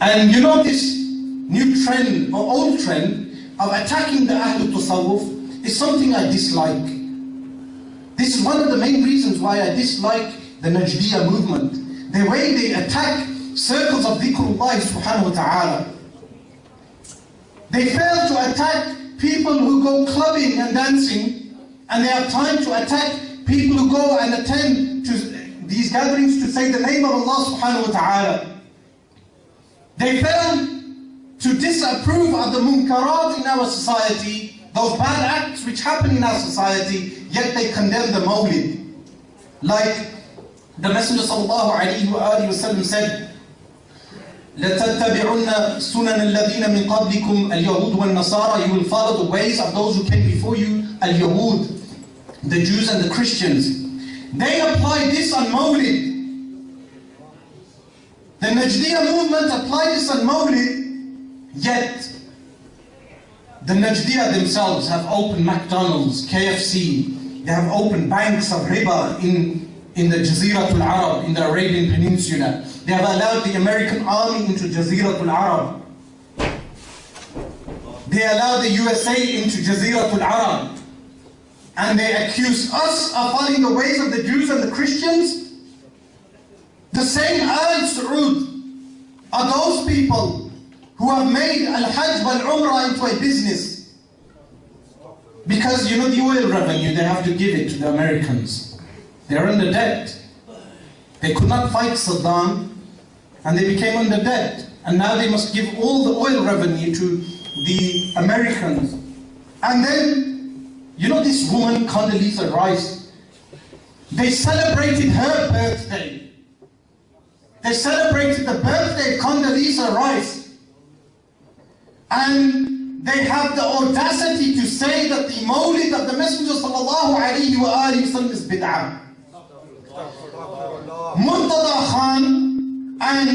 And you know, this new trend or old trend of attacking the Ahlul Tasawwuf is something I dislike. This is one of the main reasons why I dislike the Najdiya movement. The way they attack circles of dhikrullah subhanahu wa ta'ala. They fail to attack people who go clubbing and dancing, and they have time to attack people who go and attend to these gatherings to say the name of Allah subhanahu wa ta'ala. They fail to disapprove of the munkarat in our society, those bad acts which happen in our society, yet they condemn the mawlid. Like the Messenger sallallahu alayhi wa sallam said, لَتَتَّبِعُنَّ سُنَنَ الَّذِينَ مِنْ قَبْلِكُمْ الْيَهُودُ وَالنَّصَارَى. You will follow the ways of those who came before you, al-Yahud, the Jews and the Christians. They apply this on Mawlid. The Najdiya movement applied this on Mawlid, yet the Najdiya themselves have opened McDonald's, KFC, they have opened banks of riba in the Jaziratul Arab, in the Arabian Peninsula. They have allowed the American army into Jaziratul Arab. They allow the USA into Jaziratul Arab. And they accuse us of following the ways of the Jews and the Christians. The same Al Saud are those people who have made Al-Hajj wal-Umrah into a business. Because you know the oil revenue, they have to give it to the Americans. They're under debt. They could not fight Saddam, and they became under debt. And now they must give all the oil revenue to the Americans. And then, you know this woman, Condoleezza Rice, they celebrated her birthday. They celebrated the birthday of Condoleezza Rice. And they have the audacity to say that the Mawlid of the Messenger sallallahu alayhi wa sallam is bid'ah. Murtada Khan and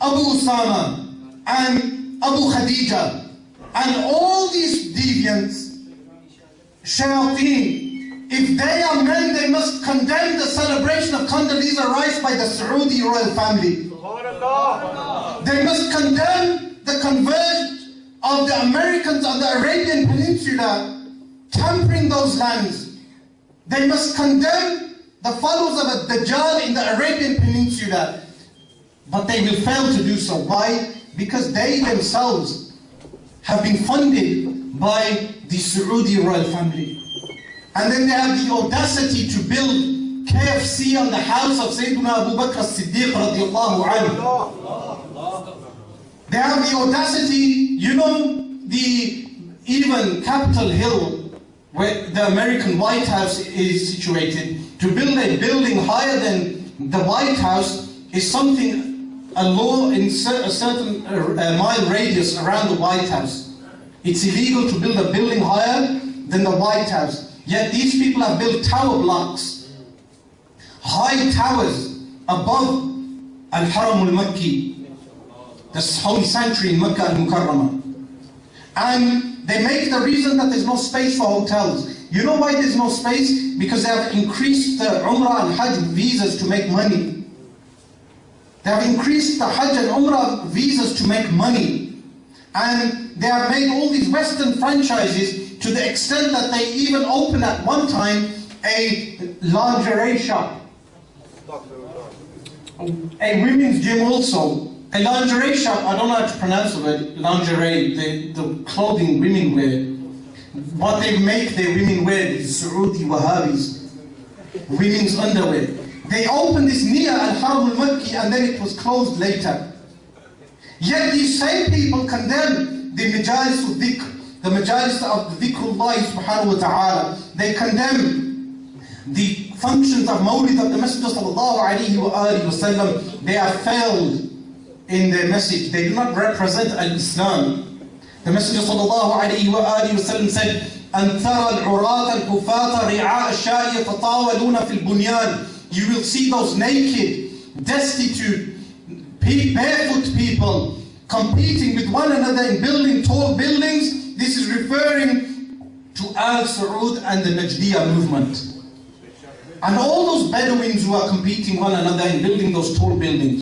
Abu Usama and Abu Khadija and all these deviants, shayateen, if they are men, they must condemn the celebration of Condoleezza Rice by the Saudi royal family. They must condemn the conversion of the Americans on the Arabian Peninsula, tampering those lands. They must condemn the followers of a Dajjal in the Arabian Peninsula. But they will fail to do so. Why? Because they themselves have been funded by the Saudi royal family. And then they have the audacity to build KFC on the house of Sayyidina Abu Bakr as-Siddiq radiallahu anhu. They have the audacity, you know, even Capitol Hill, where the American White House is situated, to build a building higher than the White House is something, a law in a certain mile radius around the White House. It's illegal to build a building higher than the White House. Yet these people have built tower blocks, high towers above Al-Haram al-Makki, the holy sanctuary in Mecca al-Mukarramah. And they make the reason that there's no space for hotels. You know why there's no space? Because they have increased the Umrah and Hajj visas to make money. They have increased the Hajj and Umrah visas to make money. And they have made all these Western franchises to the extent that they even opened at one time a lingerie shop. A women's gym also. A lingerie shop, I don't know how to pronounce the word, lingerie, the clothing women wear. What they make their women wear is Saudi Wahhabis, women's underwear. They opened this near Al-Haram al-Makki and then it was closed later. Yet these same people condemn the majalis of dhikr, the majalis of the dhikrullah subhanahu wa ta'ala. They condemn the functions of Mawlid of the Messenger sallallahu alayhi wa sallam. They have failed in their message. They do not represent al-Islam. The Messenger sallallahu alayhi wa sallam said, أَنْ تَرَى الْعُرَاةَ الْكُفَاةَ رِعَاءَ الشَّاءِ يَتَطَاوَلُونَ فِي الْبُنْيَانِ. You will see those naked, destitute, barefoot people competing with one another in building tall buildings. This is referring to Al Saud and the Najdiya movement. And all those Bedouins who are competing one another in building those tall buildings.